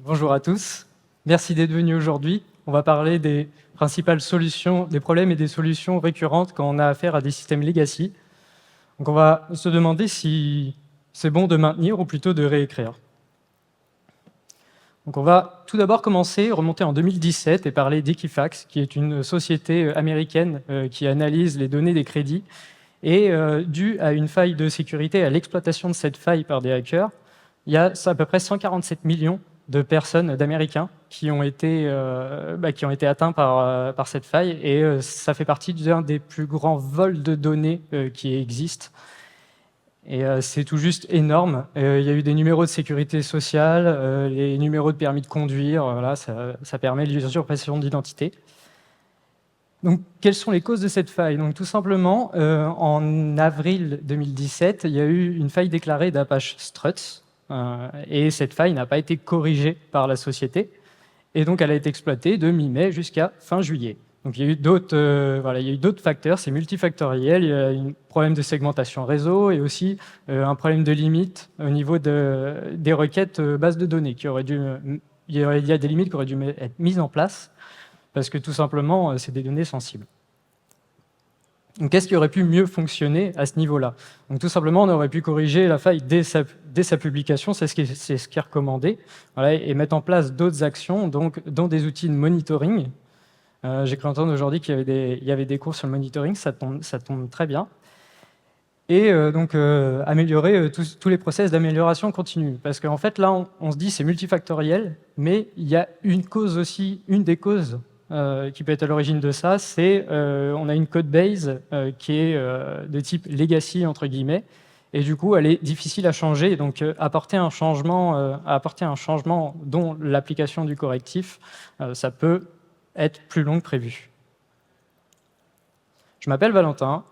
Bonjour à tous. Merci d'être venus aujourd'hui. On va parler des principales solutions, des problèmes et des solutions récurrentes quand on a affaire à des systèmes legacy. Donc on va se demander si c'est bon de maintenir ou plutôt de réécrire. Donc on va tout d'abord remonter en 2017 et parler d'Equifax, qui est une société américaine qui analyse les données des crédits. Et dû à une faille de sécurité, à l'exploitation de cette faille par des hackers, il y a à peu près 147 millions de personnes, d'Américains, qui ont été atteints par cette faille. Et ça fait partie d'un des plus grands vols de données qui existent. Et c'est tout juste énorme. Il y a eu des numéros de sécurité sociale, les numéros de permis de conduire, voilà, ça permet l'usurpation d'identité. Donc, quelles sont les causes de cette faille? Donc, tout simplement, en avril 2017, il y a eu une faille déclarée d'Apache Struts, et cette faille n'a pas été corrigée par la société, et donc elle a été exploitée de mi-mai jusqu'à fin juillet. Donc, il y a eu d'autres facteurs, c'est multifactoriel, il y a un problème de segmentation réseau et aussi un problème de limite au niveau des requêtes bases de données. Il y a des limites qui auraient dû être mises en place parce que tout simplement, c'est des données sensibles. Donc, qu'est-ce qui aurait pu mieux fonctionner à ce niveau-là? Donc, tout simplement, on aurait pu corriger la faille dès sa publication, c'est ce qui est recommandé, voilà, et mettre en place d'autres actions, donc, dont des outils de monitoring. J'ai cru entendre aujourd'hui qu'il y avait des cours sur le monitoring, ça tombe très bien. Et améliorer tous les process d'amélioration continue. Parce qu'en fait, là, on se dit c'est multifactoriel, mais il y a une cause aussi, une des causes qui peut être à l'origine de ça, c'est on a une code base qui est de type legacy, entre guillemets, et du coup, elle est difficile à changer. Donc, apporter un changement dont l'application du correctif, ça peut être plus long que prévu. Je m'appelle Valentin,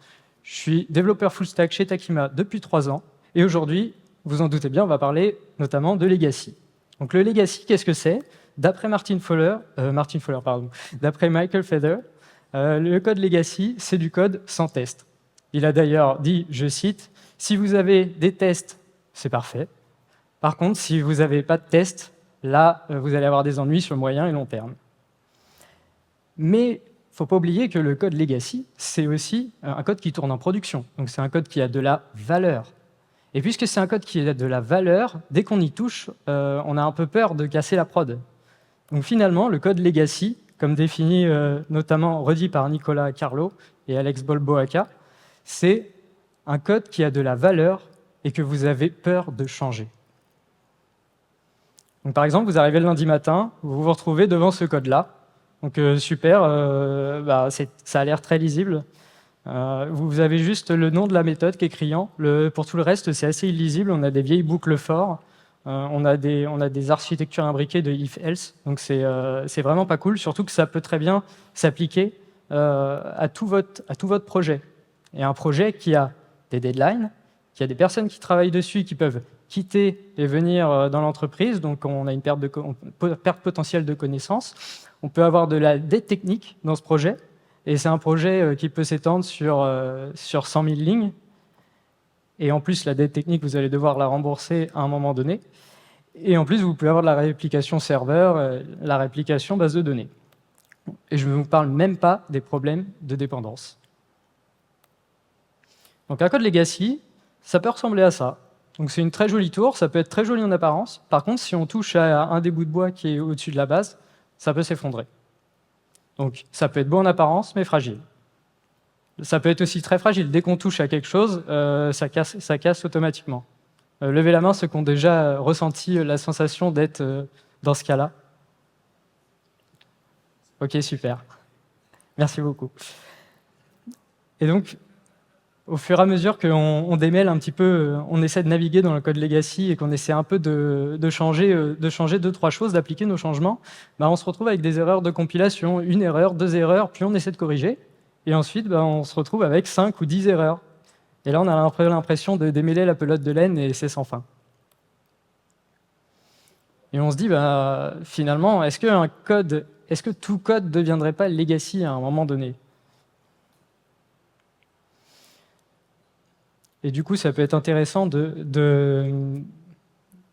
je suis développeur full stack chez Takima depuis 3 ans, et aujourd'hui, vous en doutez bien, on va parler notamment de legacy. Donc le legacy, qu'est-ce que c'est? D'après d'après Michael Feather, le code legacy, c'est du code sans test. Il a d'ailleurs dit, je cite, « Si vous avez des tests, c'est parfait. Par contre, si vous n'avez pas de tests, là, vous allez avoir des ennuis sur le moyen et long terme. » Mais il ne faut pas oublier que le code legacy, c'est aussi un code qui tourne en production. Donc c'est un code qui a de la valeur. Et puisque c'est un code qui a de la valeur, dès qu'on y touche, on a un peu peur de casser la prod. Donc finalement, le code legacy, comme défini notamment redit par Nicolas Carlo et Alex Bolboaca, c'est un code qui a de la valeur et que vous avez peur de changer. Donc par exemple, vous arrivez le lundi matin, vous vous retrouvez devant ce code-là. Donc super, ça a l'air très lisible. Vous avez juste le nom de la méthode qui est criant. Pour tout le reste, c'est assez illisible. On a des vieilles boucles for. On a des architectures imbriquées de if-else. Donc c'est vraiment pas cool, surtout que ça peut très bien s'appliquer à tout votre projet. Et un projet qui a des deadlines, qui a des personnes qui travaillent dessus, qui peuvent quitter et venir dans l'entreprise. Donc on a une perte potentielle de connaissances. On peut avoir de la dette technique dans ce projet. Et c'est un projet qui peut s'étendre sur 100 000 lignes. Et en plus, la dette technique, vous allez devoir la rembourser à un moment donné. Et en plus, vous pouvez avoir de la réplication serveur, la réplication base de données. Et je ne vous parle même pas des problèmes de dépendance. Donc un code legacy, ça peut ressembler à ça. Donc c'est une très jolie tour, ça peut être très joli en apparence. Par contre, si on touche à un des bouts de bois qui est au-dessus de la base, ça peut s'effondrer. Donc ça peut être beau en apparence, mais fragile. Ça peut être aussi très fragile. Dès qu'on touche à quelque chose, ça casse automatiquement. Levez la main ceux qui ont déjà ressenti la sensation d'être dans ce cas-là. Ok, super. Merci beaucoup. Et donc, au fur et à mesure qu'on démêle un petit peu, on essaie de naviguer dans le code legacy et qu'on essaie un peu de changer 2-3 choses, d'appliquer nos changements, on se retrouve avec des erreurs de compilation, 1 erreur, 2 erreurs, puis on essaie de corriger. Et ensuite, on se retrouve avec 5 ou 10 erreurs. Et là, on a l'impression de démêler la pelote de laine et c'est sans fin. Et on se dit, finalement, est-ce que tout code ne deviendrait pas legacy à un moment donné? Et du coup, ça peut être intéressant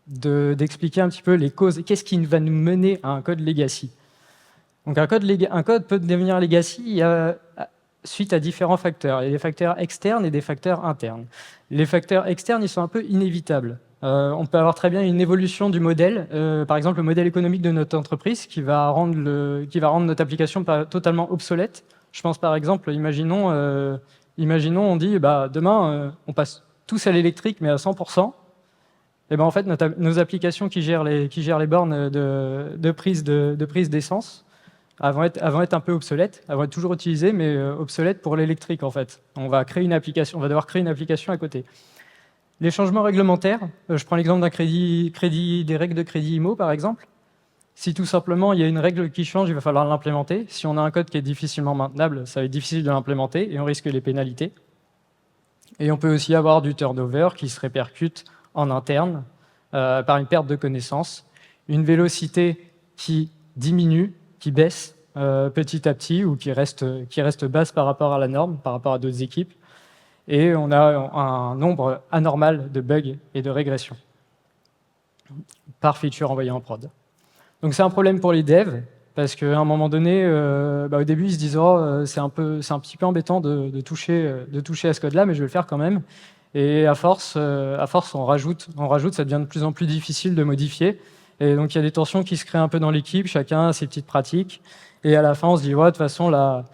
d'expliquer un petit peu les causes, qu'est-ce qui va nous mener à un code legacy. Donc un code peut devenir legacy suite à différents facteurs. Il y a des facteurs externes et des facteurs internes. Les facteurs externes, ils sont un peu inévitables. On peut avoir très bien une évolution du modèle, par exemple le modèle économique de notre entreprise qui va rendre notre application totalement obsolète. Je pense par exemple, imaginons on dit demain on passe tous à l'électrique mais à 100%. Et ben en fait nos applications qui gèrent les bornes de prise d'essence vont être un peu obsolètes, elles vont être toujours utilisées mais obsolètes pour l'électrique en fait. On va devoir créer une application à côté. Les changements réglementaires, je prends l'exemple des règles de crédit IMO par exemple. Si tout simplement il y a une règle qui change, il va falloir l'implémenter. Si on a un code qui est difficilement maintenable, ça va être difficile de l'implémenter et on risque les pénalités. Et on peut aussi avoir du turnover qui se répercute en interne par une perte de connaissances, une vélocité qui diminue, qui baisse petit à petit ou qui reste basse par rapport à la norme, par rapport à d'autres équipes. Et on a un nombre anormal de bugs et de régressions par feature envoyée en prod. Donc c'est un problème pour les devs, parce qu'à un moment donné, au début, ils se disent oh, c'est un petit peu embêtant de toucher à ce code-là, mais je vais le faire quand même. Et à force on rajoute, ça devient de plus en plus difficile de modifier. Et donc il y a des tensions qui se créent un peu dans l'équipe, chacun a ses petites pratiques. Et à la fin, on se dit ouais, de toute façon, la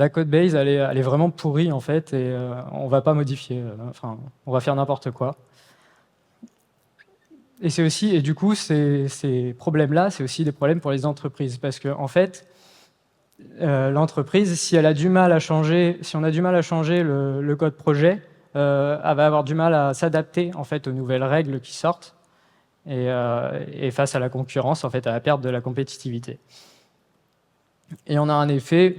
code base, elle est vraiment pourrie en fait, et on va pas modifier. On va faire n'importe quoi. Et du coup, ces problèmes-là, c'est aussi des problèmes pour les entreprises, parce que en fait, l'entreprise, si on a du mal à changer le code projet, elle va avoir du mal à s'adapter en fait aux nouvelles règles qui sortent, et face à la concurrence, en fait, à la perte de la compétitivité. Et on a un effet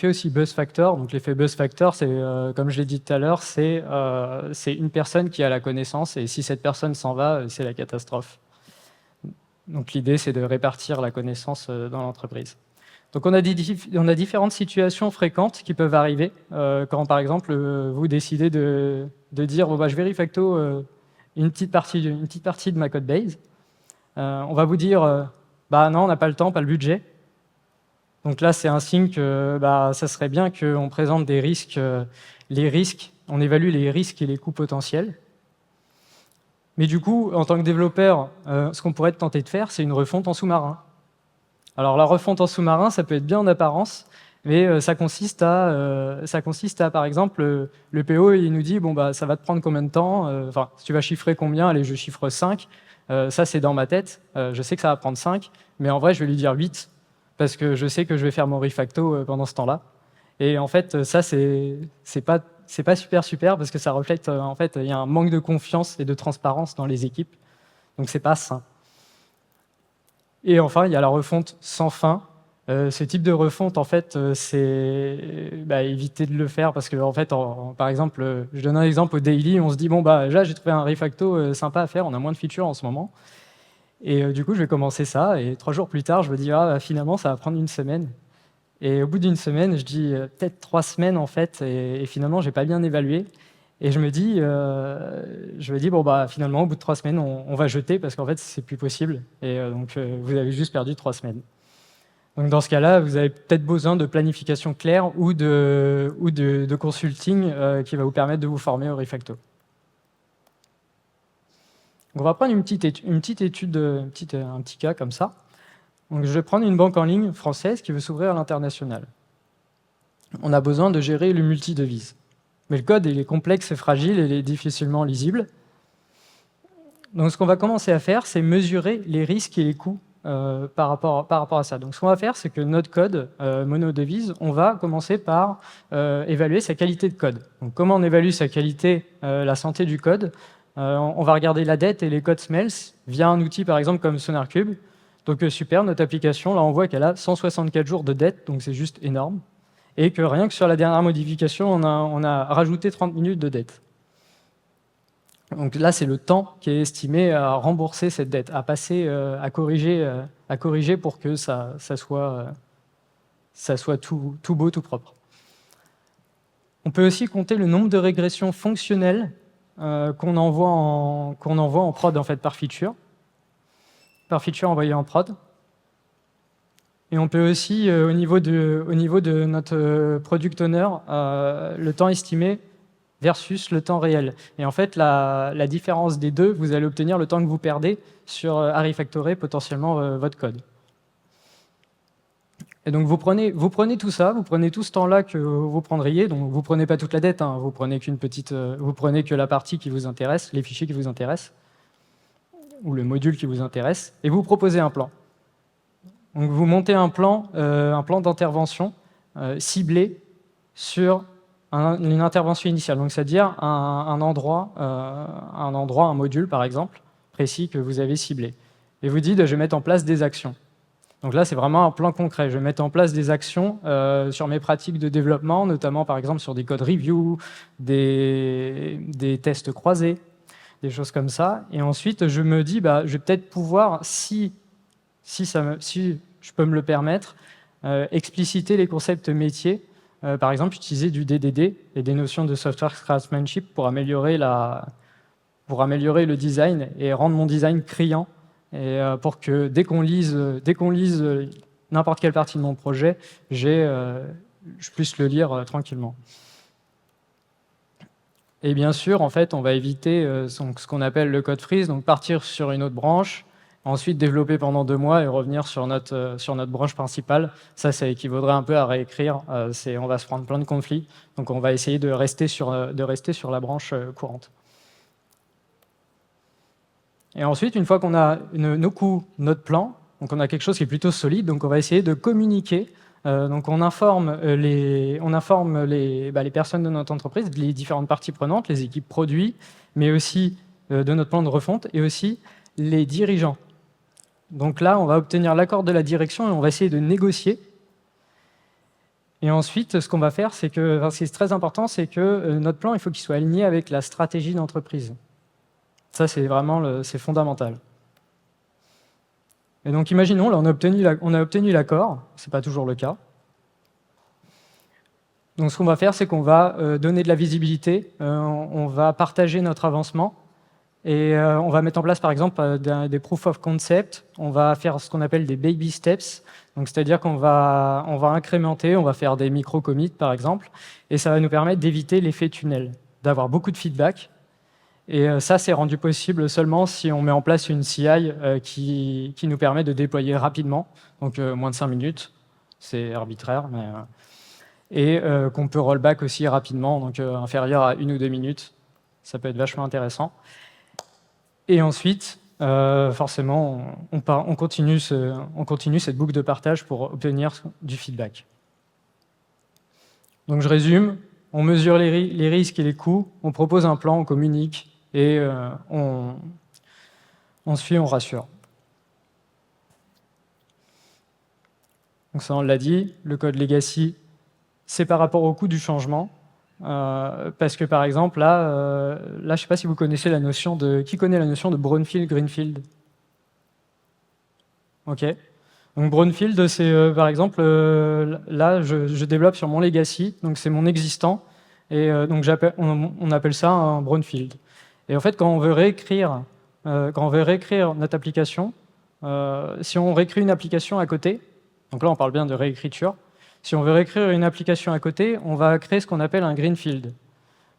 aussi buzz factor. Donc l'effet buzz factor, c'est comme je l'ai dit tout à l'heure, c'est une personne qui a la connaissance, et si cette personne s'en va, c'est la catastrophe. Donc l'idée, c'est de répartir la connaissance dans l'entreprise. Donc on a différentes situations fréquentes qui peuvent arriver quand, par exemple, vous décidez de dire bon, je vais refacto une petite partie de ma code base. On va vous dire non, on n'a pas le temps, pas le budget. Donc là, c'est un signe que ça serait bien qu'on présente des risques, on évalue les risques et les coûts potentiels. Mais du coup, en tant que développeur, ce qu'on pourrait tenter de faire, c'est une refonte en sous-marin. Alors la refonte en sous-marin, ça peut être bien en apparence, mais ça consiste à, par exemple, le PO, il nous dit ça va te prendre combien de temps, si tu vas chiffrer combien, allez, je chiffre 5, ça c'est dans ma tête, je sais que ça va prendre 5, mais en vrai, je vais lui dire 8, parce que je sais que je vais faire mon refacto pendant ce temps-là. Et en fait, ça, c'est pas super, parce que ça reflète, en fait, il y a un manque de confiance et de transparence dans les équipes, donc c'est pas sain. Et enfin, il y a la refonte sans fin. Ce type de refonte, en fait, c'est éviter de le faire, parce que, en fait, par exemple, je donne un exemple au daily, on se dit là, j'ai trouvé un refacto sympa à faire, on a moins de features en ce moment. Et du coup, je vais commencer ça, et 3 jours plus tard, je me dis finalement, ça va prendre 1 semaine. Et au bout d'1 semaine, je dis peut-être 3 semaines en fait, et finalement, j'ai pas bien évalué. Et je me dis finalement, au bout de 3 semaines, on va jeter, parce qu'en fait, c'est plus possible. Et donc, vous avez juste perdu 3 semaines. Donc dans ce cas-là, vous avez peut-être besoin de planification claire ou de consulting qui va vous permettre de vous former au refacto. On va prendre une petite étude, un petit cas comme ça. Donc, je vais prendre une banque en ligne française qui veut s'ouvrir à l'international. On a besoin de gérer le multi-devise. Mais le code il est complexe et fragile et il est difficilement lisible. Donc ce qu'on va commencer à faire, c'est mesurer les risques et les coûts par rapport à ça. Donc ce qu'on va faire, c'est que notre code monodevise, on va commencer par évaluer sa qualité de code. Donc comment on évalue sa qualité, la santé du code? On va regarder la dette et les code smells via un outil par exemple comme SonarCube. Donc super, notre application, là on voit qu'elle a 164 jours de dette, donc c'est juste énorme. Et que rien que sur la dernière modification, on a rajouté 30 minutes de dette. Donc là, c'est le temps qui est estimé à rembourser cette dette, à passer, à corriger pour que ça soit tout beau, tout propre. On peut aussi compter le nombre de régressions fonctionnelles qu'on envoie en prod en fait, par feature. par feature envoyée en prod. Et on peut aussi, au niveau de notre product owner, le temps estimé versus le temps réel. Et en fait, la différence des deux, vous allez obtenir le temps que vous perdez à refactorer potentiellement votre code. Et donc vous prenez tout ça, vous prenez tout ce temps-là que vous prendriez, donc vous prenez pas toute la dette, hein, vous prenez vous prenez que la partie qui vous intéresse, les fichiers qui vous intéressent, ou le module qui vous intéresse, et vous proposez un plan. Donc vous montez un plan d'intervention ciblé sur une intervention initiale, donc c'est-à-dire un endroit, un module par exemple, précis que vous avez ciblé. Et vous dites, je vais mettre en place des actions. Donc là, c'est vraiment un plan concret. Je vais mettre en place des actions sur mes pratiques de développement, notamment par exemple sur des code reviews, des tests croisés, des choses comme ça. Et ensuite, je me dis, je vais peut-être pouvoir, si je peux me le permettre, expliciter les concepts métiers. Par exemple, utiliser du DDD et des notions de software craftsmanship pour améliorer le design et rendre mon design criant. Et pour que dès qu'on lise n'importe quelle partie de mon projet, je puisse le lire tranquillement. Et bien sûr, en fait, on va éviter ce qu'on appelle le code freeze, donc partir sur une autre branche, ensuite développer pendant 2 mois et revenir sur notre branche principale. Ça équivaudrait un peu à réécrire. On va se prendre plein de conflits, donc on va essayer de rester sur la branche courante. Et ensuite, une fois qu'on a nos coûts, notre plan, donc on a quelque chose qui est plutôt solide, donc on va essayer de communiquer. Donc on informe les personnes de notre entreprise, les différentes parties prenantes, les équipes produits, mais aussi de notre plan de refonte, et aussi les dirigeants. Donc là, on va obtenir l'accord de la direction et on va essayer de négocier. Et ensuite, ce qu'on va faire, c'est que, ce qui est très important, c'est que notre plan, il faut qu'il soit aligné avec la stratégie d'entreprise. Ça, c'est fondamental. Et donc, imaginons, là, on a obtenu l'accord, ce n'est pas toujours le cas. Donc, ce qu'on va faire, c'est qu'on va donner de la visibilité, on va partager notre avancement, et on va mettre en place, par exemple, des proof of concept. On va faire ce qu'on appelle des baby steps, donc c'est-à-dire qu'on va incrémenter, on va faire des micro-commits, par exemple, et ça va nous permettre d'éviter l'effet tunnel, d'avoir beaucoup de feedback. Et ça, c'est rendu possible seulement si on met en place une CI qui nous permet de déployer rapidement, donc moins de 5 minutes, c'est arbitraire, et qu'on peut rollback aussi rapidement, donc inférieur à 1 ou 2 minutes, ça peut être vachement intéressant. Et ensuite, forcément, on continue cette boucle de partage pour obtenir du feedback. Donc je résume, on mesure les risques et les coûts, on propose un plan, on communique, et on suit, on rassure. Donc ça, on l'a dit, le code legacy, c'est par rapport au coût du changement. Parce que, par exemple, là, je ne sais pas si vous connaissez la notion de... Qui connaît la notion de brownfield, greenfield? OK. Donc brownfield, c'est, par exemple, là, je développe sur mon legacy, donc c'est mon existant, et donc on appelle ça un brownfield. Et en fait, quand on veut réécrire notre application, si on réécrit une application à côté, donc là, on parle bien de réécriture, si on veut réécrire une application à côté, on va créer ce qu'on appelle un greenfield.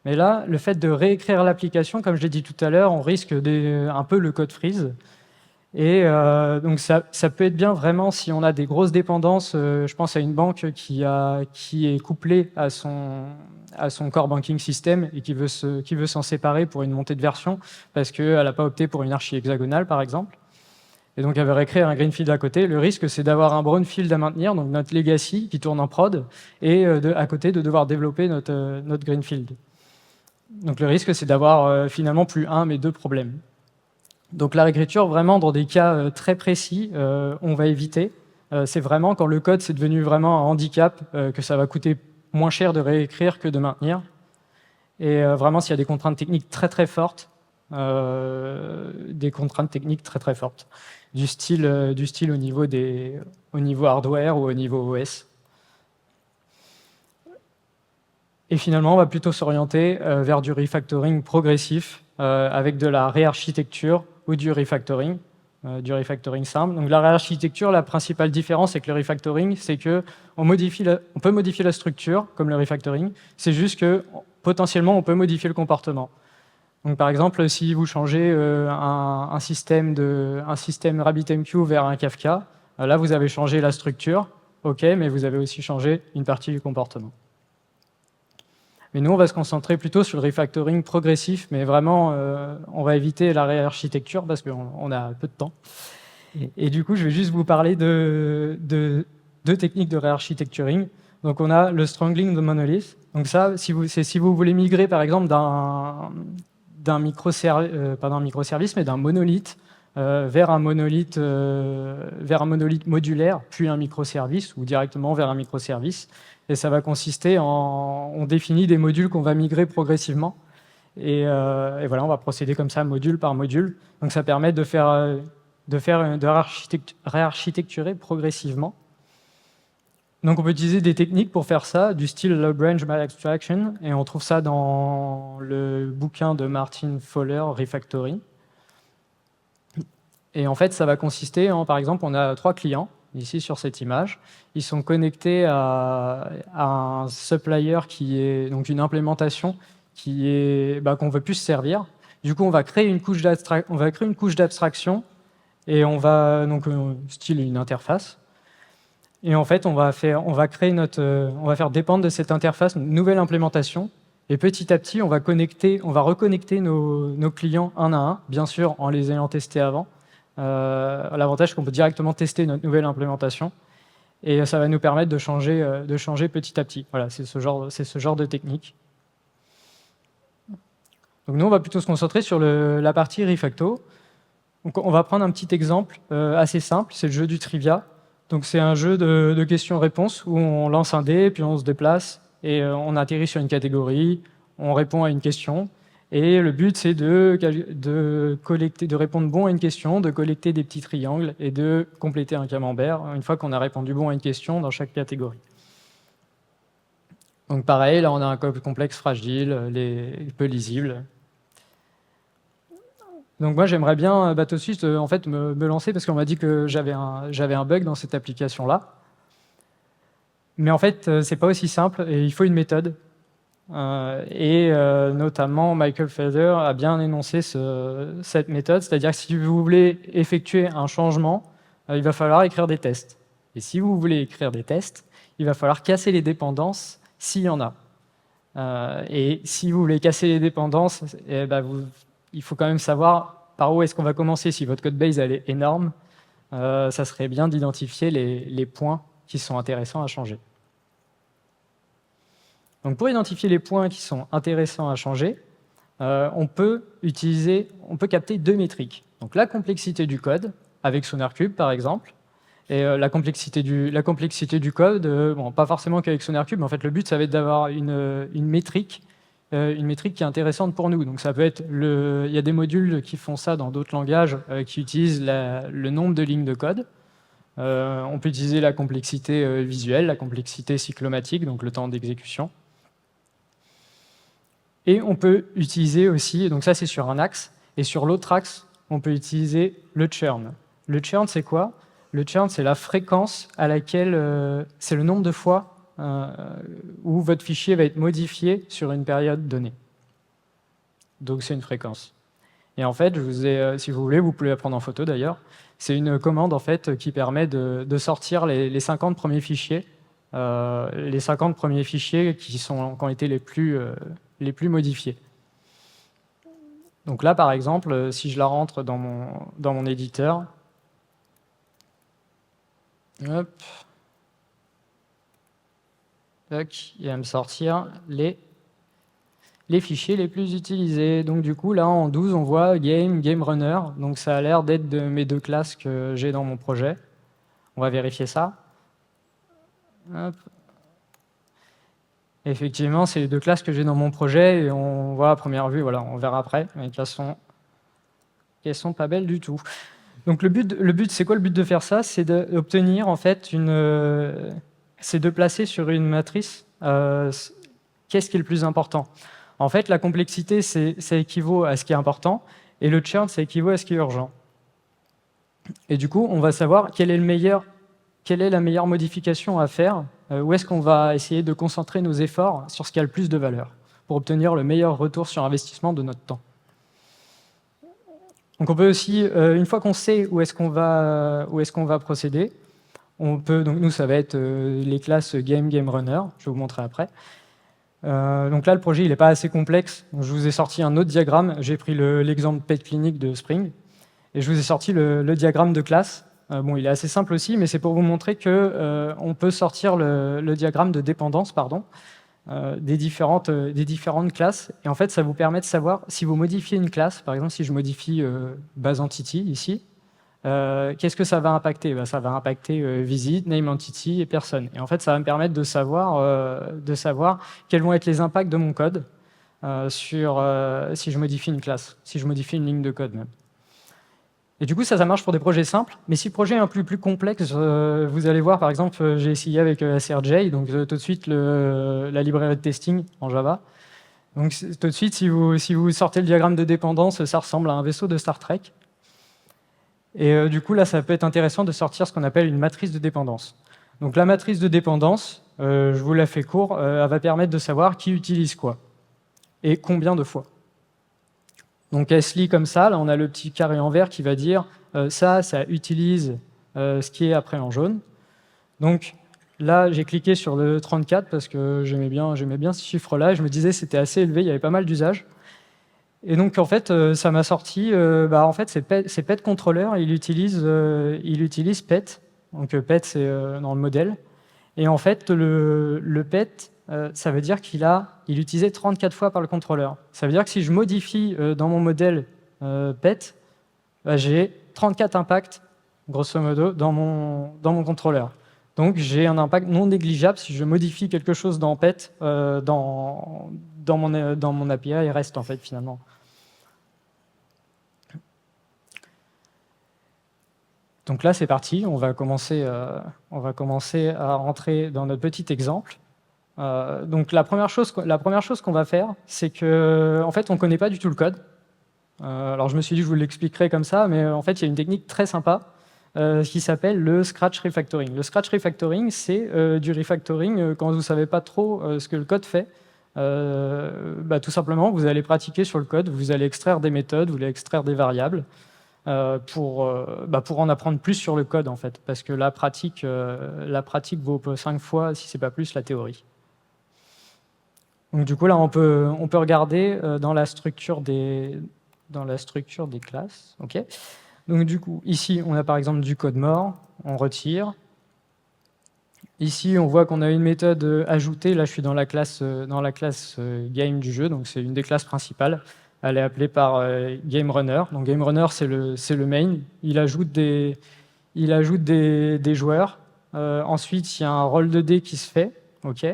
Mais là, le fait de réécrire l'application, comme je l'ai dit tout à l'heure, on risque un peu le code freeze. Et donc ça peut être bien vraiment si on a des grosses dépendances. Je pense à une banque qui est couplée à son core banking system et qui veut s'en séparer pour une montée de version parce qu'elle n'a pas opté pour une archi hexagonale, par exemple. Et donc, elle va réécrire un greenfield à côté. Le risque, c'est d'avoir un brownfield à maintenir, donc notre legacy qui tourne en prod, et à côté de devoir développer notre greenfield. Donc, le risque, c'est d'avoir finalement plus un, mais 2 problèmes. Donc, la réécriture, vraiment, dans des cas très précis, on va éviter. C'est vraiment quand le code, c'est devenu vraiment un handicap, que ça va coûter moins cher de réécrire que de maintenir. Et vraiment, s'il y a des contraintes techniques très, très fortes, du style au niveau hardware ou au niveau OS. Et finalement, on va plutôt s'orienter vers du refactoring progressif avec de la réarchitecture ou du refactoring. du refactoring simple. Donc la réarchitecture, la principale différence avec le refactoring, c'est qu'on peut modifier la structure, comme le refactoring, c'est juste que potentiellement on peut modifier le comportement. Donc par exemple, si vous changez un système RabbitMQ vers un Kafka, là vous avez changé la structure, ok, mais vous avez aussi changé une partie du comportement. Mais nous, on va se concentrer plutôt sur le refactoring progressif, mais vraiment, on va éviter la réarchitecture parce qu'on a peu de temps. Et du coup, je vais juste vous parler de deux techniques de réarchitecturing. Donc, on a le strangling de monolith. Donc ça, si vous voulez migrer, par exemple, d'un microservice, mais d'un monolithe vers un monolithe modulaire, puis un microservice, ou directement vers un microservice. Et ça va consister on définit des modules qu'on va migrer progressivement. Et voilà, on va procéder comme ça, module par module. Donc ça permet de réarchitecturer progressivement. Donc on peut utiliser des techniques pour faire ça, du style low branch by abstraction, et on trouve ça dans le bouquin de Martin Fowler, Refactoring. Et en fait, ça va consister en, par exemple, on a 3 clients, ici sur cette image. Ils sont connectés à un supplier qui est donc une implémentation qu'on veut plus se servir. Du coup, on va créer une couche d'abstraction et on va donc style une interface. Et en fait, on va faire dépendre de cette interface une nouvelle implémentation. Et petit à petit, on va reconnecter nos clients un à un, bien sûr en les ayant testés avant. L'avantage, c'est qu'on peut directement tester notre nouvelle implémentation. Et ça va nous permettre de changer petit à petit. Voilà, c'est ce genre de technique. Donc nous, on va plutôt se concentrer sur la partie refacto. Donc on va prendre un petit exemple assez simple, c'est le jeu du trivia. Donc c'est un jeu de questions-réponses où on lance un dé, puis on se déplace, et on atterrit sur une catégorie, on répond à une question. Et le but, c'est de répondre bon à une question, de collecter des petits triangles et de compléter un camembert une fois qu'on a répondu bon à une question dans chaque catégorie. Donc pareil, là on a un code complexe fragile, peu lisible. Donc moi j'aimerais bien BateauSwift en fait me lancer parce qu'on m'a dit que j'avais un bug dans cette application-là. Mais en fait c'est pas aussi simple et il faut une méthode. Notamment Michael Feather a bien énoncé cette méthode, c'est-à-dire que si vous voulez effectuer un changement, il va falloir écrire des tests. Et si vous voulez écrire des tests, il va falloir casser les dépendances s'il y en a. Et si vous voulez casser les dépendances, il faut quand même savoir par où est-ce qu'on va commencer. Si votre code base elle est énorme, ça serait bien d'identifier les points qui sont intéressants à changer. Donc pour identifier les points qui sont intéressants à changer, on peut capter 2 métriques. Donc la complexité du code, avec SonarCube par exemple, et la complexité du code, pas forcément qu'avec SonarCube, mais en fait le but ça va être d'avoir une métrique qui est intéressante pour nous. Donc ça peut être il y a des modules qui font ça dans d'autres langages, qui utilisent le nombre de lignes de code. On peut utiliser la complexité visuelle, la complexité cyclomatique, donc le temps d'exécution. Et on peut utiliser aussi, donc ça c'est sur un axe, et sur l'autre axe, on peut utiliser le churn. Le churn, c'est quoi? Le churn, c'est la fréquence à laquelle, c'est le nombre de fois où votre fichier va être modifié sur une période donnée. Donc c'est une fréquence. Et en fait, si vous voulez, vous pouvez la prendre en photo d'ailleurs. C'est une commande en fait qui permet de sortir les 50 premiers fichiers, qui ont été les plus modifiés. Donc là, par exemple, si je la rentre dans mon éditeur, hop, tac, il va me sortir les fichiers les plus utilisés. Donc du coup, là, en 12, on voit Game Runner. Donc ça a l'air d'être de mes 2 classes que j'ai dans mon projet. On va vérifier ça. Hop. Effectivement, c'est les 2 classes que j'ai dans mon projet et on voit à première vue, voilà, on verra après, mais elles sont pas belles du tout. Donc le but, c'est quoi le but de faire ça? C'est d'obtenir en fait c'est de placer sur une matrice qu'est-ce qui est le plus important. En fait, la complexité, ça équivaut à ce qui est important et le churn, ça équivaut à ce qui est urgent. Et du coup, on va savoir quelle est la meilleure modification à faire, où est-ce qu'on va essayer de concentrer nos efforts sur ce qui a le plus de valeur, pour obtenir le meilleur retour sur investissement de notre temps. Donc on peut aussi, une fois qu'on sait où est-ce qu'on va procéder, on peut, donc nous ça va être les classes Game Runner, je vais vous montrer après. Donc là le projet il n'est pas assez complexe, donc je vous ai sorti un autre diagramme, j'ai pris l'exemple Pet Clinic de Spring, et je vous ai sorti le diagramme de classe. Bon, il est assez simple aussi, mais c'est pour vous montrer qu'on peut sortir le diagramme de dépendance, des différentes classes. Et en fait, ça vous permet de savoir si vous modifiez une classe, par exemple, si je modifie base entity ici, qu'est-ce que ça va impacter? Ça va impacter visit, name entity et personne. Et en fait, ça va me permettre de savoir quels vont être les impacts de mon code si je modifie une classe, si je modifie une ligne de code même. Et du coup, ça marche pour des projets simples, mais si le projet est un peu plus complexe, vous allez voir, par exemple, j'ai essayé avec SRJ, donc tout de suite la librairie de testing en Java. Donc tout de suite, si vous sortez le diagramme de dépendance, ça ressemble à un vaisseau de Star Trek. Et du coup, là, ça peut être intéressant de sortir ce qu'on appelle une matrice de dépendance. Donc la matrice de dépendance, je vous la fais court, elle va permettre de savoir qui utilise quoi et combien de fois. Donc elle se lit comme ça, là on a le petit carré en vert qui va dire ça utilise ce qui est après en jaune. Donc là j'ai cliqué sur le 34 parce que j'aimais bien ce chiffre-là, et je me disais c'était assez élevé, il y avait pas mal d'usages. Et donc en fait ça m'a sorti, en fait c'est Pet Controller, il utilise Pet, donc Pet c'est dans le modèle, et en fait le Pet, ça veut dire qu'il est utilisé 34 fois par le contrôleur. Ça veut dire que si je modifie dans mon modèle PET, j'ai 34 impacts, grosso modo, dans mon contrôleur. Donc j'ai un impact non négligeable si je modifie quelque chose dans PET, dans mon API REST, en fait, finalement. Donc là, c'est parti, on va commencer à rentrer dans notre petit exemple. Donc la première chose qu'on va faire, c'est que en fait on connaît pas du tout le code. Alors je me suis dit que je vous l'expliquerai comme ça, mais en fait il y a une technique très sympa qui s'appelle le scratch refactoring. Le scratch refactoring, c'est du refactoring quand vous savez pas trop ce que le code fait. Tout simplement, vous allez pratiquer sur le code, vous allez extraire des méthodes, vous allez extraire des variables pour en apprendre plus sur le code en fait, parce que la pratique vaut 5 fois, si c'est pas plus, la théorie. Donc du coup, là, on peut regarder dans la structure des classes. Okay. Donc du coup, ici, on a par exemple du code mort, on retire. Ici, on voit qu'on a une méthode ajoutée. Là, je suis dans la classe game du jeu, donc c'est une des classes principales. Elle est appelée par GameRunner. Donc GameRunner, c'est le main. Il ajoute des joueurs. Ensuite, il y a un roll de dés qui se fait. OK.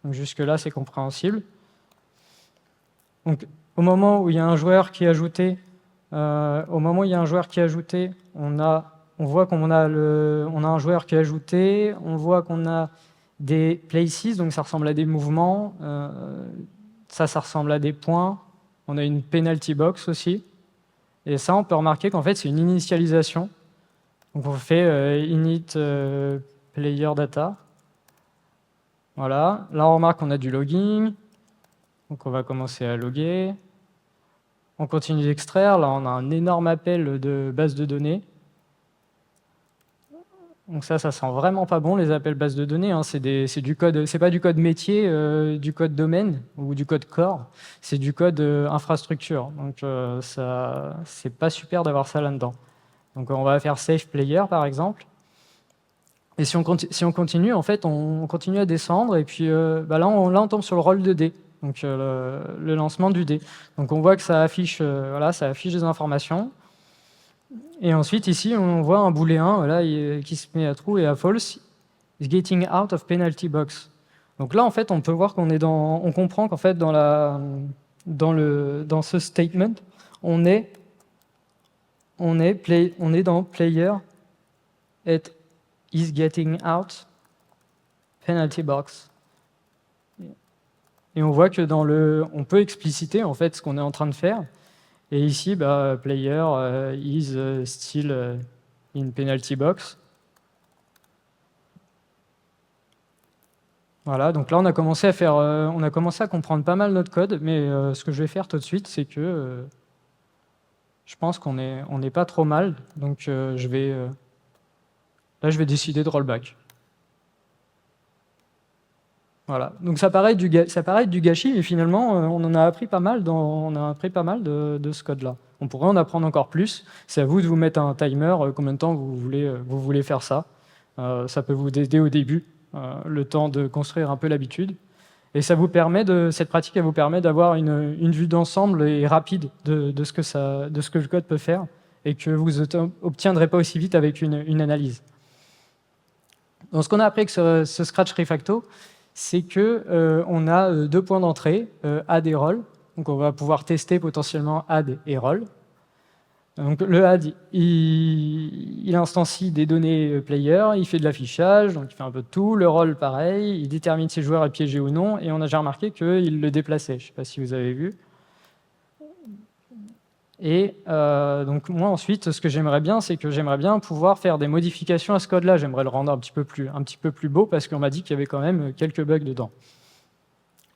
Donc jusque-là, c'est compréhensible. Donc, au moment où il y a un joueur qui est ajouté, on voit qu'on a un joueur qui est ajouté, on voit qu'on a des places, donc ça ressemble à des mouvements, ça ressemble à des points, on a une penalty box aussi, et ça, on peut remarquer qu'en fait, c'est une initialisation. Donc, on fait init player data. Voilà, là on remarque qu'on a du logging, donc on va commencer à loguer. On continue d'extraire, là on a un énorme appel de base de données. Donc ça sent vraiment pas bon les appels base de données, hein. C'est du code, c'est pas du code métier, du code domaine ou du code core, c'est du code infrastructure. Donc ça, c'est pas super d'avoir ça là-dedans. Donc on va faire save player par exemple. Et si on continue, en fait, on continue à descendre, et puis là, on tombe sur le roll de dés, donc le lancement du dé. Donc on voit que ça affiche des informations. Et ensuite, ici, on voit un booléen qui se met à true et à false, is getting out of penalty box. Donc là, en fait, on peut voir on comprend qu'en fait, dans ce statement, on est dans player at is getting out penalty box. Et on voit que on peut expliciter en fait ce qu'on est en train de faire. Et ici, player is still in penalty box. Voilà, donc là on a commencé à comprendre pas mal notre code, mais ce que je vais faire tout de suite, c'est que je pense qu'on n'est pas trop mal, donc là je vais décider de rollback. Voilà, donc ça paraît être du gâchis, mais finalement on en a appris pas mal de ce code-là. On pourrait en apprendre encore plus. C'est à vous de vous mettre un timer, combien de temps vous voulez faire ça. Ça peut vous aider au début, le temps de construire un peu l'habitude. Et cette pratique, elle vous permet d'avoir une vue d'ensemble et rapide de ce que le code peut faire, et que vous obtiendrez pas aussi vite avec une analyse. Donc, ce qu'on a appris avec ce Scratch Refacto, c'est qu'on a 2 points d'entrée, add et roll. Donc on va pouvoir tester potentiellement add et roll. Donc le add, il instancie des données player, il fait de l'affichage, donc il fait un peu de tout. Le roll, pareil, il détermine si le joueur est piégé ou non, et on a déjà remarqué qu'il le déplaçait. Je ne sais pas si vous avez vu. Et donc moi ensuite, ce que j'aimerais bien, c'est que j'aimerais bien pouvoir faire des modifications à ce code-là. J'aimerais le rendre un petit peu plus beau, parce qu'on m'a dit qu'il y avait quand même quelques bugs dedans.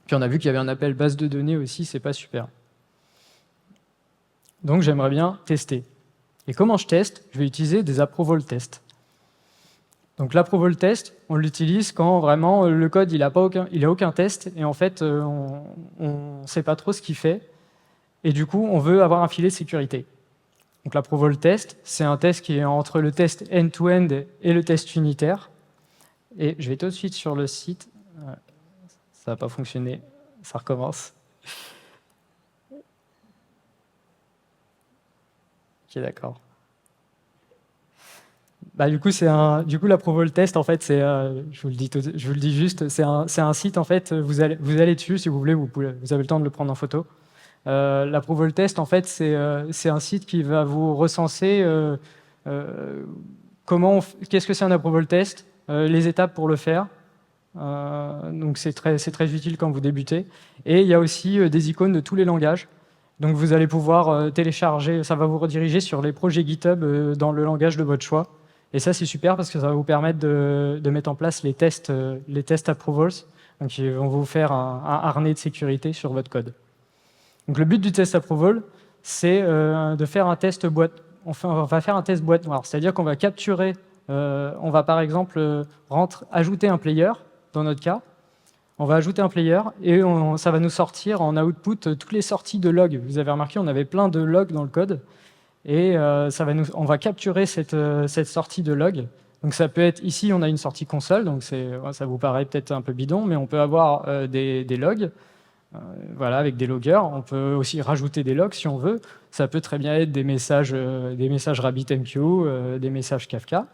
Puis on a vu qu'il y avait un appel base de données aussi, c'est pas super. Donc j'aimerais bien tester. Et comment je teste? Je vais utiliser des approval tests. Donc l'approval test, on l'utilise quand vraiment le code il a aucun test, et en fait on ne sait pas trop ce qu'il fait, et du coup on veut avoir un filet de sécurité. Donc l'approval test, c'est un test qui est entre le test end-to-end et le test unitaire. Et je vais tout de suite sur le site. Ça n'a pas fonctionné, ça recommence. Ok, d'accord. Bah, du coup, l'approval test, en fait, je vous le dis juste, c'est un site, en fait, vous allez dessus, si vous voulez, vous avez le temps de le prendre en photo. L'approval test, en fait, c'est un site qui va vous recenser qu'est-ce que c'est un approval test, les étapes pour le faire. Donc c'est très utile quand vous débutez. Et il y a aussi des icônes de tous les langages. Donc vous allez pouvoir télécharger, ça va vous rediriger sur les projets GitHub dans le langage de votre choix. Et ça, c'est super parce que ça va vous permettre de mettre en place les tests approvals. Donc ils vont vous faire un harnais de sécurité sur votre code. Donc le but du test approval, c'est de faire un test boîte. On va faire un test boîte noire, c'est-à-dire qu'on va capturer, on va par exemple ajouter un player, dans notre cas. On va ajouter un player et ça va nous sortir en output toutes les sorties de log. Vous avez remarqué, on avait plein de logs dans le code, et on va capturer cette sortie de log. Donc ça peut être, ici on a une sortie console, donc ça vous paraît peut-être un peu bidon, mais on peut avoir des logs, voilà, avec des loggers. On peut aussi rajouter des logs si on veut. Ça peut très bien être des messages RabbitMQ, des messages Kafka.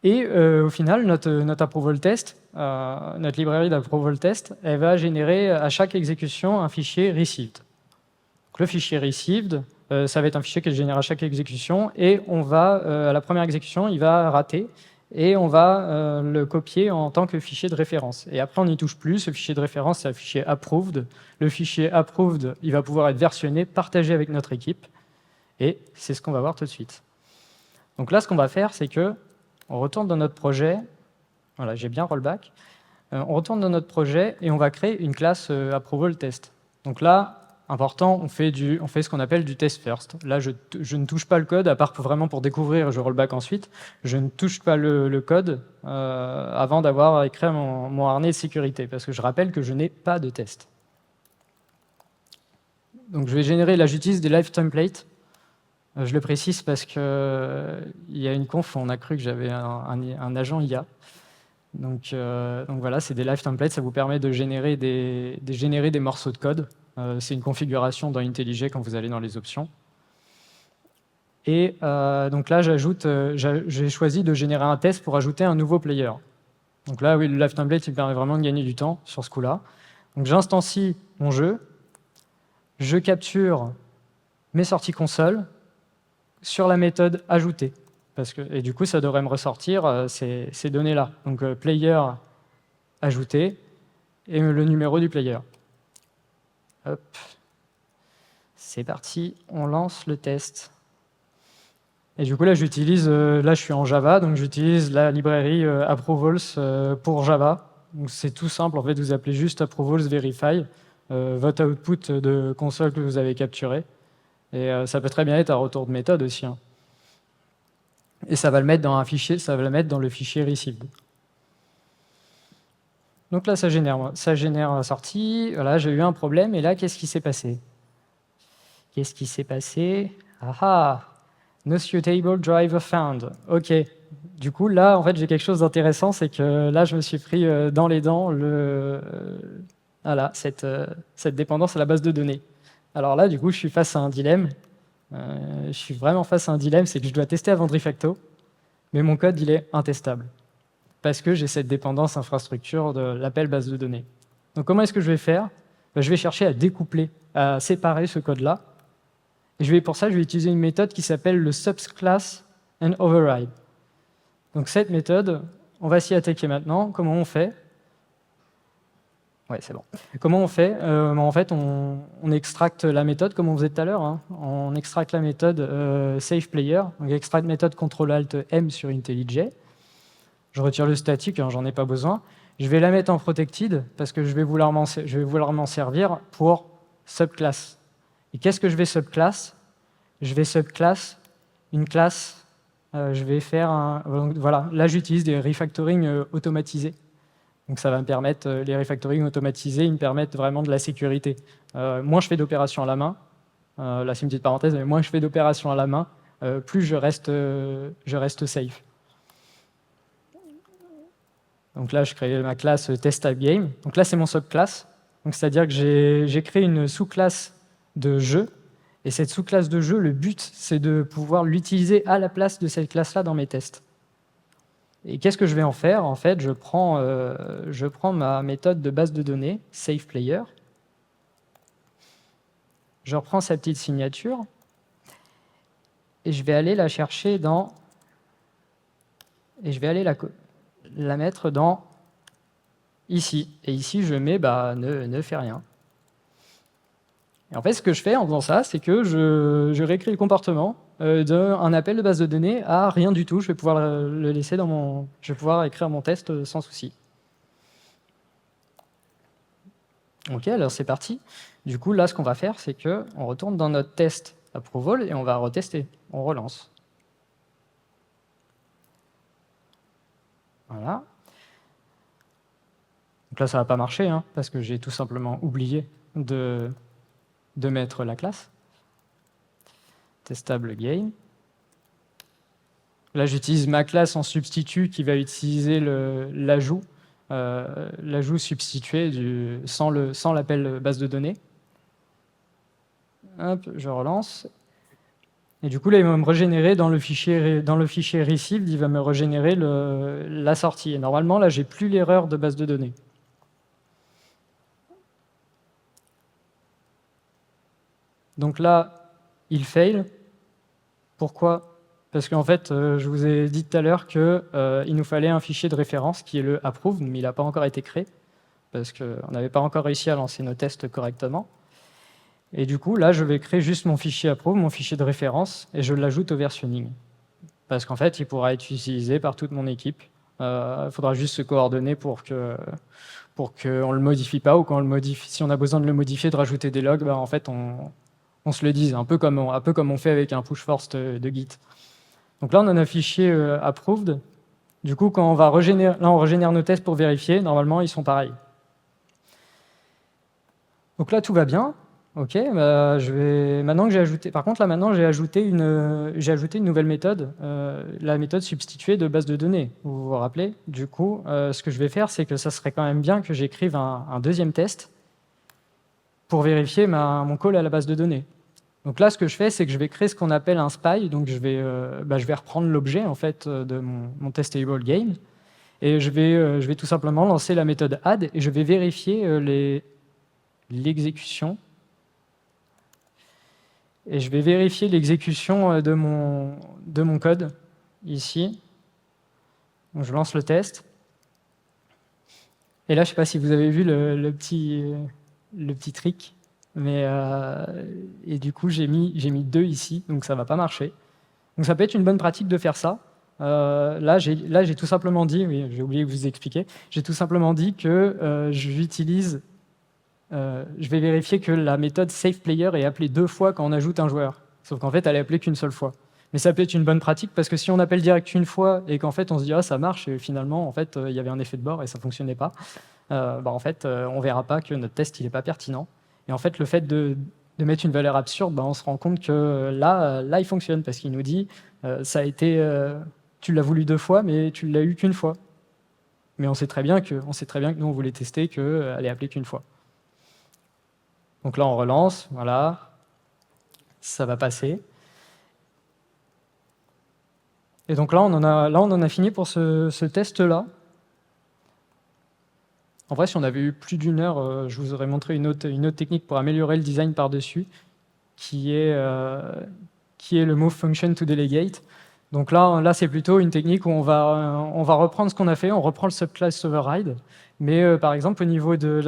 Et au final, notre approval test, notre librairie d'approval test, elle va générer à chaque exécution un fichier received. Donc, le fichier received, ça va être un fichier qu'elle génère à chaque exécution, et à la première exécution, il va rater, et on va le copier en tant que fichier de référence. Et après, on n'y touche plus. Ce fichier de référence, c'est un fichier approved. Le fichier approved, il va pouvoir être versionné, partagé avec notre équipe, et c'est ce qu'on va voir tout de suite. Donc là, ce qu'on va faire, c'est que on retourne dans notre projet. Voilà, j'ai bien rollback. On retourne dans notre projet et on va créer une classe approval test. Donc là, important, on fait ce qu'on appelle du test first. Là, je ne touche pas le code, à part vraiment pour découvrir, je rollback ensuite. Je ne touche pas le code avant d'avoir écrit mon harnais de sécurité, parce que je rappelle que je n'ai pas de test. Donc je vais générer, là j'utilise des live templates. Je le précise parce qu'il y a une conf, on a cru que j'avais un agent IA. Donc voilà, c'est des live templates, ça vous permet de générer des morceaux de code. C'est une configuration dans IntelliJ quand vous allez dans les options. Et donc là, j'ai choisi de générer un test pour ajouter un nouveau player. Donc là, oui, le live template, il permet vraiment de gagner du temps sur ce coup-là. Donc j'instancie mon jeu, je capture mes sorties console sur la méthode ajouter. Et du coup, ça devrait me ressortir ces données-là. Donc, player ajouté et le numéro du player. Hop. C'est parti, on lance le test. Et du coup, là, là, je suis en Java, donc j'utilise la librairie approvals pour Java. Donc c'est tout simple, en fait, vous appelez juste approvals verify, votre output de console que vous avez capturé. Et ça peut très bien être un retour de méthode aussi, hein. Et ça va le mettre dans un fichier, ça va le mettre dans le fichier received. Donc là, ça génère la sortie. Voilà, j'ai eu un problème, et là, qu'est-ce qui s'est passé? Qu'est-ce qui s'est passé? Ah ah! No suitable driver found. OK. Du coup, là, en fait, j'ai quelque chose d'intéressant, c'est que là, je me suis pris dans les dents voilà, cette dépendance à la base de données. Alors là, du coup, je suis face à un dilemme. Je suis vraiment face à un dilemme, c'est que je dois tester avant de refacto, mais mon code, il est intestable, parce que j'ai cette dépendance infrastructure de l'appel base de données. Donc comment est-ce que je vais faire? Je vais chercher à découpler, à séparer ce code-là. Et pour ça, je vais utiliser une méthode qui s'appelle le subclass and override. Donc cette méthode, on va s'y attaquer maintenant. Comment on fait? Ouais, c'est bon. Comment on fait? En fait, on extracte la méthode comme on faisait tout à l'heure, hein. On extracte la méthode savePlayer. Donc extract méthode CTRL-ALT-M sur IntelliJ. Je retire le statique, hein, j'en ai pas besoin. Je vais la mettre en protected parce que je vais vouloir m'en servir pour subclass. Et qu'est-ce que je vais subclass? Je vais subclass une classe. Je vais faire voilà, là, j'utilise des refactoring automatisés. Donc ça va me permettre, les refactoring automatisés, ils me permettent vraiment de la sécurité. Moins je fais d'opérations à la main, là c'est une petite parenthèse, mais moins je fais d'opérations à la main, plus je reste safe. Donc là, je crée ma classe test-type-game. Donc là, c'est mon subclass. Donc c'est-à-dire que j'ai créé une sous-classe de jeu. Et cette sous-classe de jeu, le but, c'est de pouvoir l'utiliser à la place de cette classe-là dans mes tests. Et qu'est-ce que je vais en faire? En fait, je prends ma méthode de base de données, savePlayer. Je reprends sa petite signature. Et je vais aller la chercher dans... Et je vais aller la mettre dans ici. Et ici, je mets ne fait rien. Et en fait, ce que je fais en faisant ça, c'est que je réécris le comportement d'un appel de base de données à rien du tout. Je vais pouvoir le laisser je vais pouvoir écrire mon test sans souci. OK, alors c'est parti. Du coup, là, ce qu'on va faire, c'est qu'on retourne dans notre test approval et on va retester. On relance. Voilà. Donc là, ça ne va pas marcher, hein, parce que j'ai tout simplement oublié de mettre la classe. Testable game. Là, j'utilise ma classe en substitut qui va utiliser l'ajout substitué sans l'appel base de données. Hop, je relance. Et du coup, là, il va me régénérer dans le fichier received, il va me régénérer la sortie. Et normalement, là, j'ai plus l'erreur de base de données. Donc là, il fail. Pourquoi? Parce qu'en fait, je vous ai dit tout à l'heure qu'il nous fallait un fichier de référence qui est le approved, mais il n'a pas encore été créé, parce qu'on n'avait pas encore réussi à lancer nos tests correctement. Et du coup, là, je vais créer juste mon fichier approved, mon fichier de référence, et je l'ajoute au versionning. Parce qu'en fait, il pourra être utilisé par toute mon équipe. Il faudra juste se coordonner pour qu'on ne le modifie pas, ou quand on le modifie, si on a besoin de le modifier, de rajouter des logs, en fait, on se le dise, un peu comme on fait avec un push force de Git. Donc là, on a un fichier approved. Du coup, quand on régénère nos tests pour vérifier, normalement, ils sont pareils. Donc là, tout va bien. OK, maintenant que j'ai ajouté... Par contre, là, maintenant, j'ai ajouté une nouvelle méthode, la méthode substituée de base de données. Vous vous rappelez? Du coup, ce que je vais faire, c'est que ça serait quand même bien que j'écrive un deuxième test pour vérifier mon call à la base de données. Donc là, ce que je fais, c'est que je vais créer ce qu'on appelle un spy. Donc je vais reprendre l'objet en fait de mon testable game, et je vais tout simplement lancer la méthode add et je vais vérifier l'exécution. Et je vais vérifier l'exécution de mon code ici. Donc je lance le test. Et là, je ne sais pas si vous avez vu le petit trick. Mais et du coup, j'ai mis 2 ici, donc ça ne va pas marcher. Donc ça peut être une bonne pratique de faire ça. Là, j'ai tout simplement dit, oui, j'ai oublié de vous expliquer, j'ai tout simplement dit que je vais vérifier que la méthode savePlayer est appelée 2 fois quand on ajoute un joueur. Sauf qu'en fait, elle est appelée qu'une seule fois. Mais ça peut être une bonne pratique parce que si on appelle direct une fois et qu'en fait on se dit ah ça marche et finalement en fait il y avait un effet de bord et ça fonctionnait pas, en fait on verra pas que notre test il est pas pertinent. Et en fait le fait de mettre une valeur absurde, on se rend compte que là il fonctionne parce qu'il nous dit ça a été tu l'as voulu 2 fois mais tu l'as eu qu'une fois. Mais on sait très bien que nous on voulait tester qu'elle est appelée qu'une fois. Donc là on relance, voilà, ça va passer. Et donc là, on en a fini pour ce test-là. En vrai, si on avait eu plus d'1 heure, je vous aurais montré une autre technique pour améliorer le design par-dessus, qui est le move function to delegate. Donc là c'est plutôt une technique où on va reprendre ce qu'on a fait, on reprend le subclass override, mais par exemple, au niveau de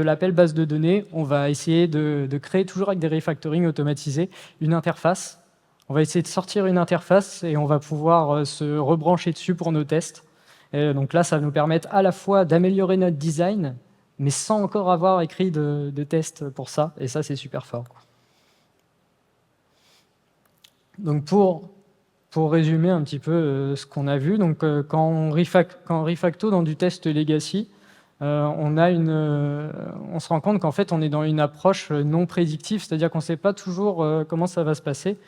l'appel base de données, on va essayer de créer, toujours avec des refactoring automatisés, une interface. On va essayer de sortir une interface et on va pouvoir se rebrancher dessus pour nos tests. Et donc là, ça va nous permettre à la fois d'améliorer notre design, mais sans encore avoir écrit de test pour ça. Et ça, c'est super fort. Donc pour résumer un petit peu ce qu'on a vu, donc quand on refacto dans du test legacy, on se rend compte qu'en fait, on est dans une approche non prédictive, c'est-à-dire qu'on ne sait pas toujours comment ça va se passer.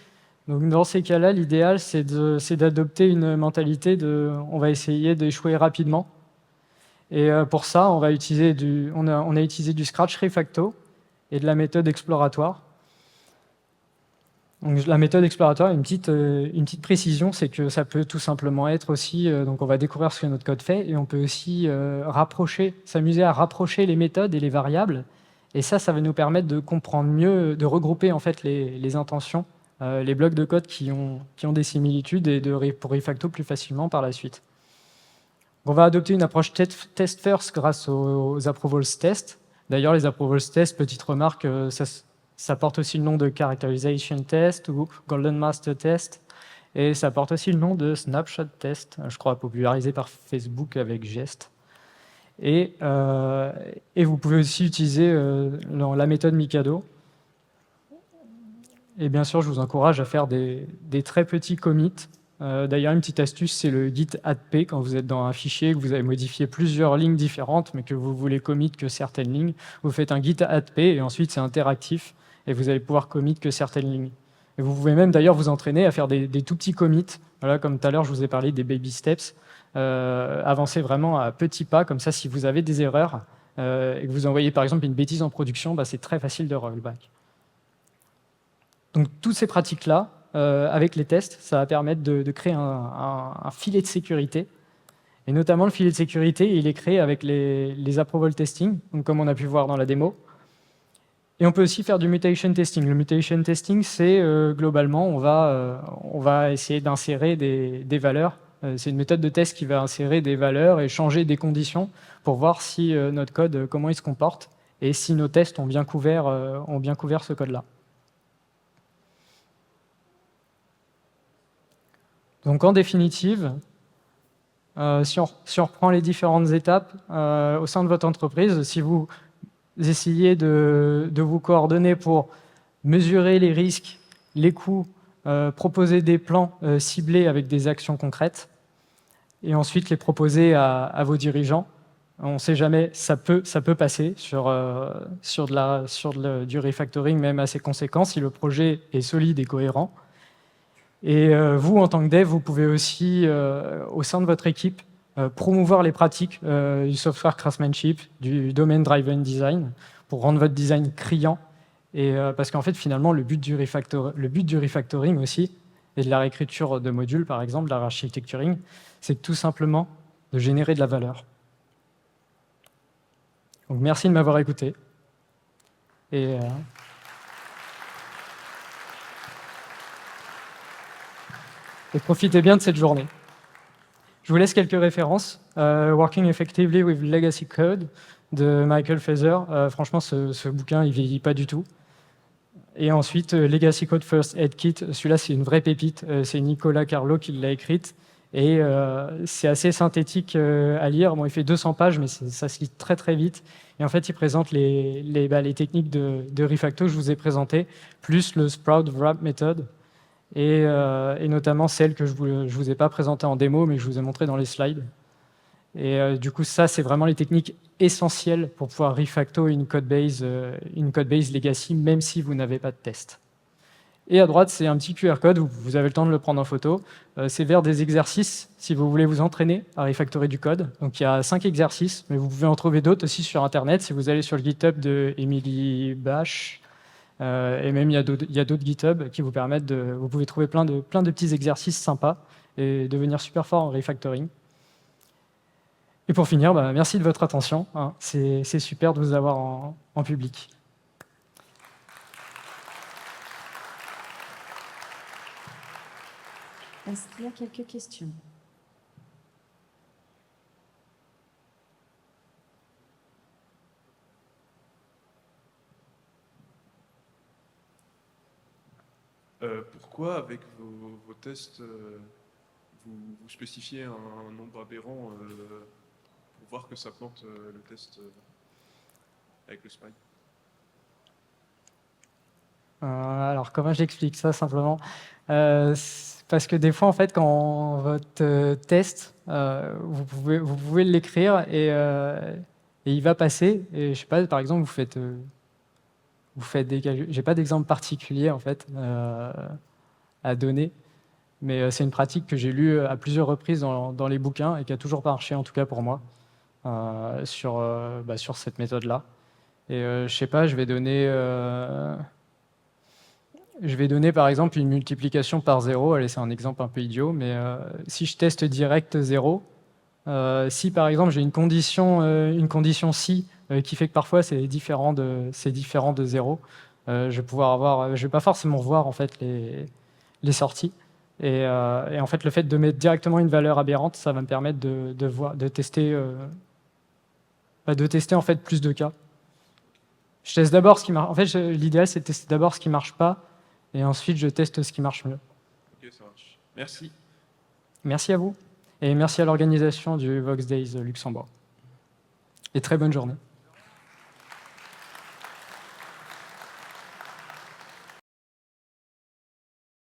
Donc dans ces cas-là, l'idéal, c'est d'adopter une mentalité on va essayer d'échouer rapidement. Et pour ça, on a utilisé du Scratch Refacto et de la méthode exploratoire. Donc la méthode exploratoire, une petite précision, c'est que ça peut tout simplement être aussi, donc on va découvrir ce que notre code fait, et on peut aussi s'amuser à rapprocher les méthodes et les variables. Et ça va nous permettre de comprendre mieux, de regrouper en fait les intentions, les blocs de code qui ont des similitudes et pour refacto plus facilement par la suite. On va adopter une approche test first grâce aux approvals test. D'ailleurs, les approvals test, petite remarque, ça porte aussi le nom de characterization test ou golden master test. Et ça porte aussi le nom de snapshot test, je crois popularisé par Facebook avec Jest. Et vous pouvez aussi utiliser la méthode Mikado. Et bien sûr, je vous encourage à faire des très petits commits. D'ailleurs, une petite astuce, c'est le git add-p. Quand vous êtes dans un fichier, que vous avez modifié plusieurs lignes différentes, mais que vous voulez commit que certaines lignes, vous faites un git add-p et ensuite c'est interactif et vous allez pouvoir commit que certaines lignes. Et vous pouvez même d'ailleurs vous entraîner à faire des tout petits commits. Voilà, comme tout à l'heure, je vous ai parlé des baby steps. Avancez vraiment à petits pas, comme ça, si vous avez des erreurs et que vous envoyez par exemple une bêtise en production, c'est très facile de rollback. Donc toutes ces pratiques-là, avec les tests, ça va permettre de créer un filet de sécurité. Et notamment, le filet de sécurité, il est créé avec les approval testing, donc comme on a pu voir dans la démo. Et on peut aussi faire du mutation testing. Le mutation testing, c'est globalement, on va essayer d'insérer des valeurs. C'est une méthode de test qui va insérer des valeurs et changer des conditions pour voir si notre code, comment il se comporte, et si nos tests ont bien couvert ce code-là. Donc en définitive, si on reprend les différentes étapes au sein de votre entreprise, si vous essayez de vous coordonner pour mesurer les risques, les coûts, proposer des plans ciblés avec des actions concrètes, et ensuite les proposer à vos dirigeants, on ne sait jamais, ça peut passer sur du refactoring même assez conséquent si le projet est solide et cohérent. Et vous, en tant que dev, vous pouvez aussi, au sein de votre équipe, promouvoir les pratiques du software craftsmanship, du domain-driven design, pour rendre votre design criant. Et parce qu'en fait, finalement, le but du refactoring aussi, et de la réécriture de modules, par exemple, de la architecturing, c'est tout simplement de générer de la valeur. Donc, merci de m'avoir écouté. Et profitez bien de cette journée. Je vous laisse quelques références. Working Effectively with Legacy Code de Michael Feather. Franchement, ce bouquin, il ne vieillit pas du tout. Et ensuite, Legacy Code First Aid Kit, celui-là, c'est une vraie pépite. C'est Nicolas Carlo qui l'a écrite. Et c'est assez synthétique à lire. Bon, il fait 200 pages, mais ça se lit très, très vite. Et en fait, il présente les techniques de refacto que je vous ai présentées, plus le Sprout Wrap Method, et notamment celle que je ne vous ai pas présentée en démo, mais que je vous ai montrée dans les slides. Et du coup, ça, c'est vraiment les techniques essentielles pour pouvoir refacto une code base legacy, même si vous n'avez pas de test. Et à droite, c'est un petit QR code, vous avez le temps de le prendre en photo. C'est vers des exercices, si vous voulez vous entraîner à refactorer du code. Donc il y a 5 exercices, mais vous pouvez en trouver d'autres aussi sur Internet. Si vous allez sur le GitHub de Emily Bash, et même il y a d'autres GitHub qui vous permettent vous pouvez trouver plein de petits exercices sympas et devenir super fort en refactoring. Et pour finir, merci de votre attention. Hein. C'est super de vous avoir en public. Est-ce qu'il y a quelques questions? Pourquoi, avec vos tests, vous spécifiez un nombre aberrant pour voir que ça plante le test avec le spy? Alors, comment j'explique ça simplement? Parce que des fois, en fait, quand votre test, vous pouvez l'écrire et il va passer. Et je sais pas, par exemple, vous faites des calculs. J'ai pas d'exemple particulier en fait à donner, mais c'est une pratique que j'ai lue à plusieurs reprises dans les bouquins et qui a toujours pas marché, en tout cas pour moi, sur cette méthode-là. Et je sais pas, je vais donner par exemple une multiplication par 0. Allez, c'est un exemple un peu idiot, mais si je teste direct 0, si par exemple j'ai une condition si qui fait que parfois c'est différent de 0, je vais pas forcément voir en fait les sorties. Et en fait, le fait de mettre directement une valeur aberrante, ça va me permettre de tester en fait plus de cas. Je teste d'abord ce qui marche. En fait, l'idéal c'est de tester d'abord ce qui marche pas, et ensuite je teste ce qui marche mieux. Ok, ça marche. Merci. Merci à vous, et merci à l'organisation du Vox Days Luxembourg. Et très bonne journée.